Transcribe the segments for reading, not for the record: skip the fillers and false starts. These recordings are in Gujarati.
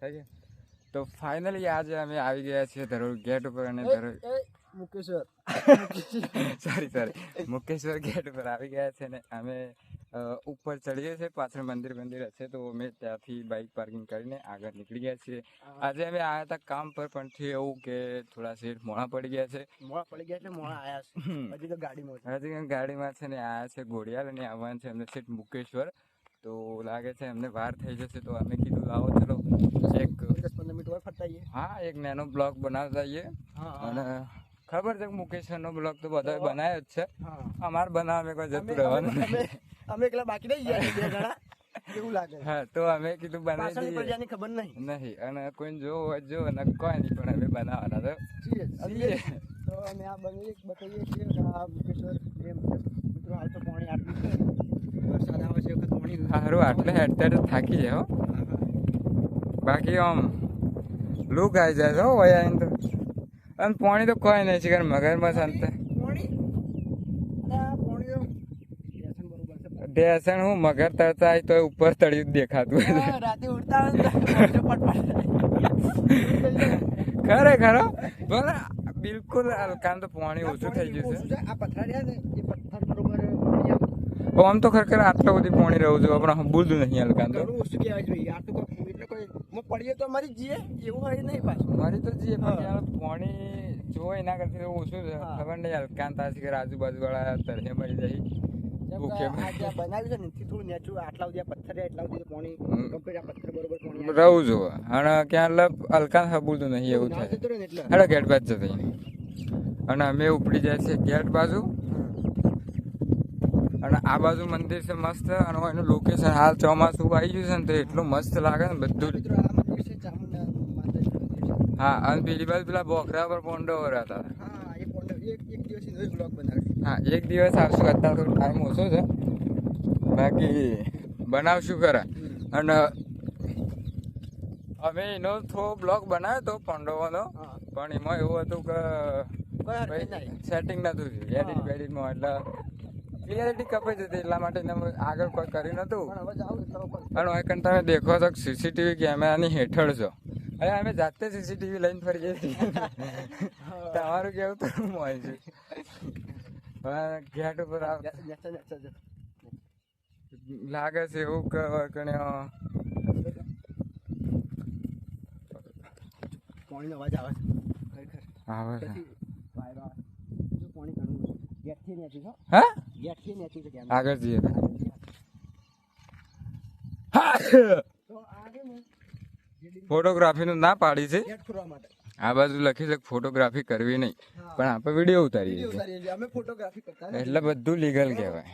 થઈ ગયા. તો ફાઇનલી આજે અમે આવી ગયા છીએ ધરોડ ગેટ ઉપર અને મુકેશ્વર ગેટ ઉપર આવી ગયા છે ને અમે ઉપર ચડીએ છીએ. પાછળ મંદિર હશે તો અમે ત્યાંથી બાઇક પાર્કિંગ કરીને આગળ નીકળી ગયા છીએ. આજે અમે આવ્યા હતા કામ પર પણ થયું એવું કે થોડા સેટ મોડા પડી ગયા છે. હજી ગાડીમાં છે ને આવ્યા છે ઘોડિયાલ અને આવવાનું છે અમને સેટ મુકેશ્વર. તો લાગે છે અમને વાર થઈ જશે તો અમે કીધું લાવો ચલો એક 10-15 મિનિટ ફરતા આવીએ. હા, એક નાનો બ્લોગ બનાવતા આવીએ. અને ખબર છે કે મુકેશ્વરનો બ્લોગ તો બધા બનાવ્યો જ છે. અમારે બનાવવા કોઈ જતું રહેવાનું અમે એકલા બાકી રહી ગયા બે જણા એવું લાગે. હા, તો અમે કીધું બનાવી દઈએ. ખબર નહીં અને કોઈને જોવું હોય જો અને કોઈ નહીં પણ અમે બનાવવાના તો છીએ. તો અમે આ બતાવીએ છીએ કે આ મુકેશ્વર મિત્રો હાલ તો પાણી આટલું છે. વરસાદ આવે છે વખત પાણી સારું આટલે હેડતા થાકી જાય હો. બાકી આમ લુક આવી જાય હો વયા તો. અને પાણી તો કોઈ નહીં છે મગરમાં શાંત ડેસણ હું મગર તરતા તો ઉપર તળિયું દેખાતું રાતે ઉડતા ખરેખર બોલે બિલકુલ હલકાન તો પાણી ઓછું થઈ ગયું છે. આ પથ્થર રહ્યા ને એ પથ્થર બરોબર આમ તો ખરેખર આટલું બધી પાણી રહું છું પણ બોલતું નહીં હલકાન તો ઓછું કહેવાય જોઈએ. આટલું એટલે કોઈ પડીએ તો મરી જઈએ એવું હોય નહીં પાછું મરી તો જઈએ પણ પાણી જો એના કરતા ઓછું છે. ખબર નહીં હલકાન તાસી કે આજુબાજુ વાળા તરહે મરી જાય. રહું છું અને ક્યાં હલકા બોલતું નહીં એવું થાય ગેટ બાજુ જતી અને અમે ઉપડી જાય છે ગેટ બાજુ. અને આ બાજુ મંદિર છે મસ્ત અને એનું લોકેશન હાલ ચોમાસું આવી ગયું છે ને તો એટલું મસ્ત લાગે ને બધું. હા, અને પેલી બાજુ પેલા બોખરા પર પોંડો હતા. હા, એક દિવસ આવશું. અત્યારે થોડો ટાઈમ ઓછો છે બાકી બનાવશું ખરા. અને અમે એનો થોડો બ્લોગ બનાવ્યો હતો પાંડવોનો પણ એમાં એવું હતું કે સેટિંગ નતું થયું એડિટમાં એટલે ક્લિયરિટી કપાઈ જતી એટલા માટે આગળ કોઈ કર્યું નતું. અને હવે તમે દેખો તો સીસીટીવી કેમેરાની હેઠળ છો. હવે અમે જાતે સીસીટીવી લઈને ફરી જઈએ. તમારું કેવું તો હોય છે ગેટ ઉપર લાગે છે એવું કે પાણીનો અવાજ આવે છે. આગળ જઈએ ફોટોગ્રાફી નું ના પાડી છે. આ બાજુ લખી છે ફોટોગ્રાફી કરવી નહીં પણ આપણે વિડીયો ઉતારીએ એટલે બધું લીગલ કહેવાય.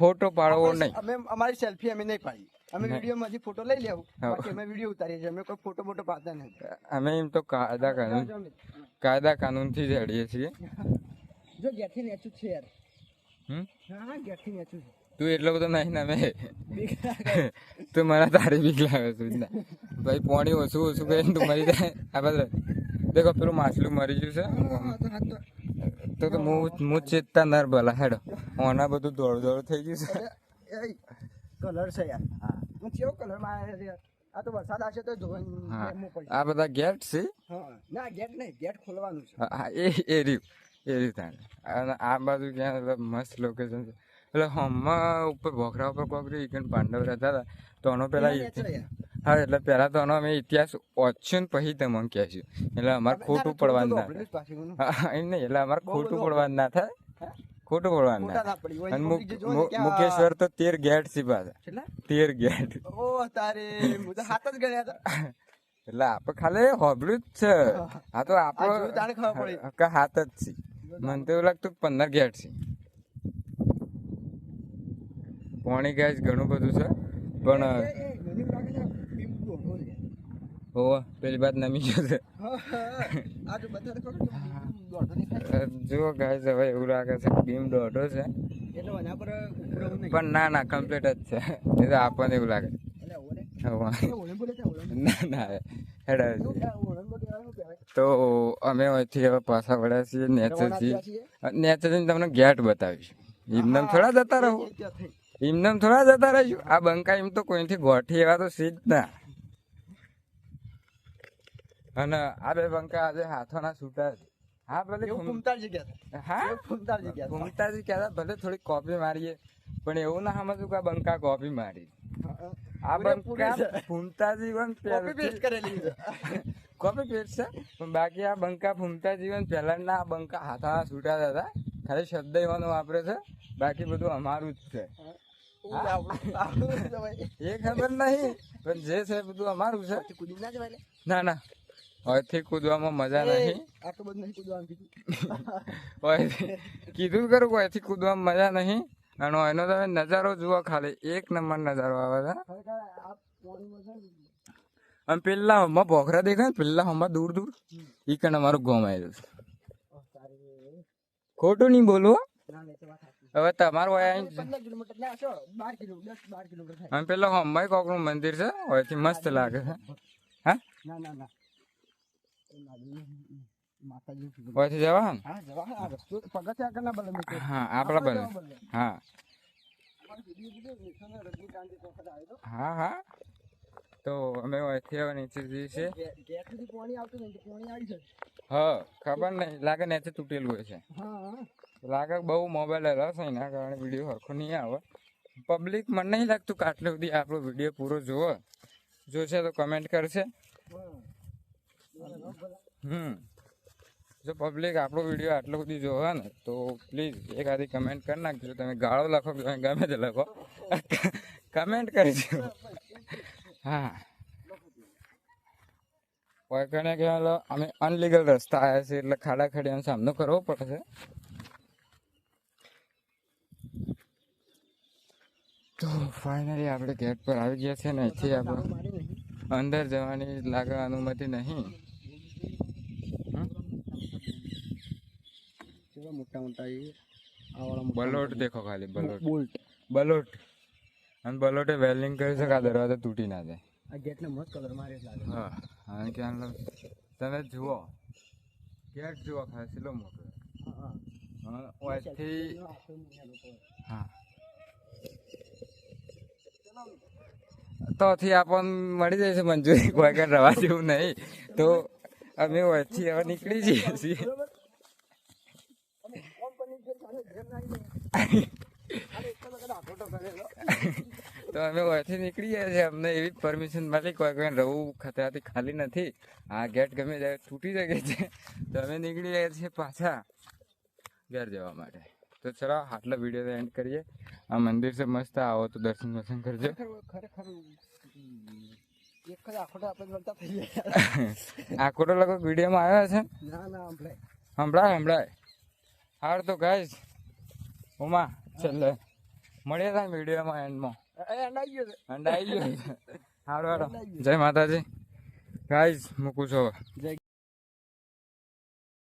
ફોટો પાડવો નહીં. અમે અમારી સેલ્ફી અમે નહીં પાડી. અમે વિડીયોમાં હજી ફોટો લઈ લેવું બાકી અમે વિડીયો ઉતારીએ છીએ. અમે કોઈ ફોટો પાડતા નથી. અમે એમ તો કાયદા કાનૂન થી જ હેડીએ છીએ. જો ગેટથી નેચું છે યાર. હા, ગેટથી નેચું છે. તું એટલો બધો નહીં ને અમે તું મને તારી બીક લાગે છે ભાઈ. પાણી ઓછું કરીને તું મરી જાય. આ બધા દેખો પેલું માછલું મરી ગયું છે તો હું ચેતતા નર ભલા હેડો ઓના બધું દોડ થઈ ગયું છે. કલર છે યાર. કેવો કલર માં આ તો વરસાદ આવશે તો આ બધા ગેટ છે. ના ગેટ નહીં, ગેટ ખોલવાનું છે. હા, એ રહ્યું થાય. અને આ બાજુ ક્યાં મસ્ત લોકેશન છે. એટલે હમણાં ઉપર ભોખરા ઉપર કોકરી પાંડવ રહેતા હતા તો એનો પેલા હા એટલે પેલા તો એનો અમે ઇતિહાસ ઓછું ને પછી તમને કહેશું એટલે અમારે ખોટું પડવાનું ના થાય. એમ નહીં એટલે અમારે ખોટું પડવાનું ના થાય. ખોટું પડવાનું ના થાય. અને મુકેશ્વર તો 13 ગેટ છે પાછા. 13 ગેટ એટલે આપડે ખાલી હોબળ્યું જ છે. હા તો આપડે હાથ જ છે. મને તો એવું લાગતું 15 ગેટ છે. પાણી ગાય ઘણું બધું છે પણ પેલી વાત નમી ગયો છે. જુઓ ગાય હવે એવું લાગે છે બીમ દોઢો છે પણ ના કમ્પ્લીટ જ છે. એ તો આપણને એવું લાગે. ના તો અમે અહીંથી હવે પાછા વળ્યા છીએ નેચરજી તમને ગેટ બતાવીશું. એમને થોડા જતા રહું. એમને થોડા જતા રહીશું. આ બંકા એમ તો કોઈથી ગોઠી એવા તો સીધ ના અને આ બે બંકા આજે હાથોના છૂટા છે. હા ભલે એવું ફૂમતાજી કહેતા. હા એવું ફૂમતાજી કહેતા. ફૂમતાજી કહેતા ભલે થોડી કોપી મારીએ પણ એવું ના સમજવું કે આ બંકા કોપી મારી. આ બંકા ફૂમતાજી કોપી પેસ્ટ કરેલી છે. કોપી પેસ્ટ છે પણ બાકી આ બંકા ફૂમતાજી પહેલાના આ બંકા હાથોના છૂટા હતા. ખાલી શબ્દ એવાનો વાપરે છે, બાકી બધું અમારું જ છે. એ ખબર નહીં પણ જે છે બધું અમારું છે. કૂદી ના જવાય. ના ના અહીંથી કૂદવામાં મજા નહીં. આટલું બધું નહીં કૂદવાનું કીધું. કીધું કરું કે અહીંથી કૂદવામાં મજા નહીં. અને એનો તમે નજારો જુઓ, ખાલી એક નંબર નજારો આવે છે. અને પેલા હમણાં પોખરા દેખાય ને, પેલા હમણાં દૂર દૂર ઈ કણ અમારું ગામ આવ્યું છે. ખોટું નહીં બોલવું. હવે તમારું અને પેલો હમણાં કોકનું મંદિર છે, અહીંથી મસ્ત લાગે છે. હા અહીંથી જવા ને? હા આપડા બને. હા હા હા તો અમે અહીંથી હવે નીચે જઈએ છીએ. હા ખબર નહીં, લાગે નીચે તૂટેલું હોય છે. લાગે બહુ મોબાઈલ રસ એના કારણે વિડીયો સરખો નહીં આવે. પબ્લિક મને નહીં લાગતું કે આટલી સુધી આપણો વિડીયો પૂરો જોશે તો કમેન્ટ કરશે. જો પબ્લિક આપણો વિડીયો આટલો સુધી જોવે ને તો પ્લીઝ એક આધી કમેન્ટ કરી નાખજો. તમે ગાળો લખો કે તમે ગમે તે લખો, કમેન્ટ કરજો. હા કોઈકને કહેવાય અમે અનલીગલ રસ્તા આવ્યા છે એટલે ખાડા ખડિયાનો સામનો કરવો પડશે. તો ફાઇનલી આપણે ગેટ પર આવી ગયા છે ને અહીંથી આપણે અંદર જવાની લાગે અનુમતિ નહીં. મોટા મોટા બલોટ દેખો, ખાલી બલોટ અને બલોટે વેલ્ડિંગ કરી છે કે આ દરવાજા તૂટી ના જાય. આ ગેટને મસ્ત કલર મારે લાગે. હા અને ક્યાં તમે જુઓ ગેટ જુઓ, ખાલી કેટલો મોટો. હા તોથી આપણને મળી જાય છે મંજૂરી, કોઈ કઈ રવા જેવું નહીં. તો અમે અહીંથી હવે નીકળી જઈએ છીએ. તો અમે અહીંથી નીકળી ગયા છીએ. અમને એવી પરમિશન મળી, કોઈ રહવું ખતરાથી ખાલી નથી. આ ગેટ ગમે ત્યારે તૂટી શકે છે. તો અમે નીકળી ગયા છીએ પાછા ઘર જવા માટે. તો ચલો આટલો વિડીયો એન્ડ કરીએ. આ મંદિર છે મસ્ત, આવો તો દર્શન કરજો. આખોટો લગભગ વિડીયોમાં આવ્યો છે. સંભળાય. હાર તો ગાઈસ ઉમા છેલ્લે મળીએ થાય વિડીયોમાં એન્ડમાં. અંડાઈ ગયો. હારો જય માતાજી ગાઈસ, મૂકું છું.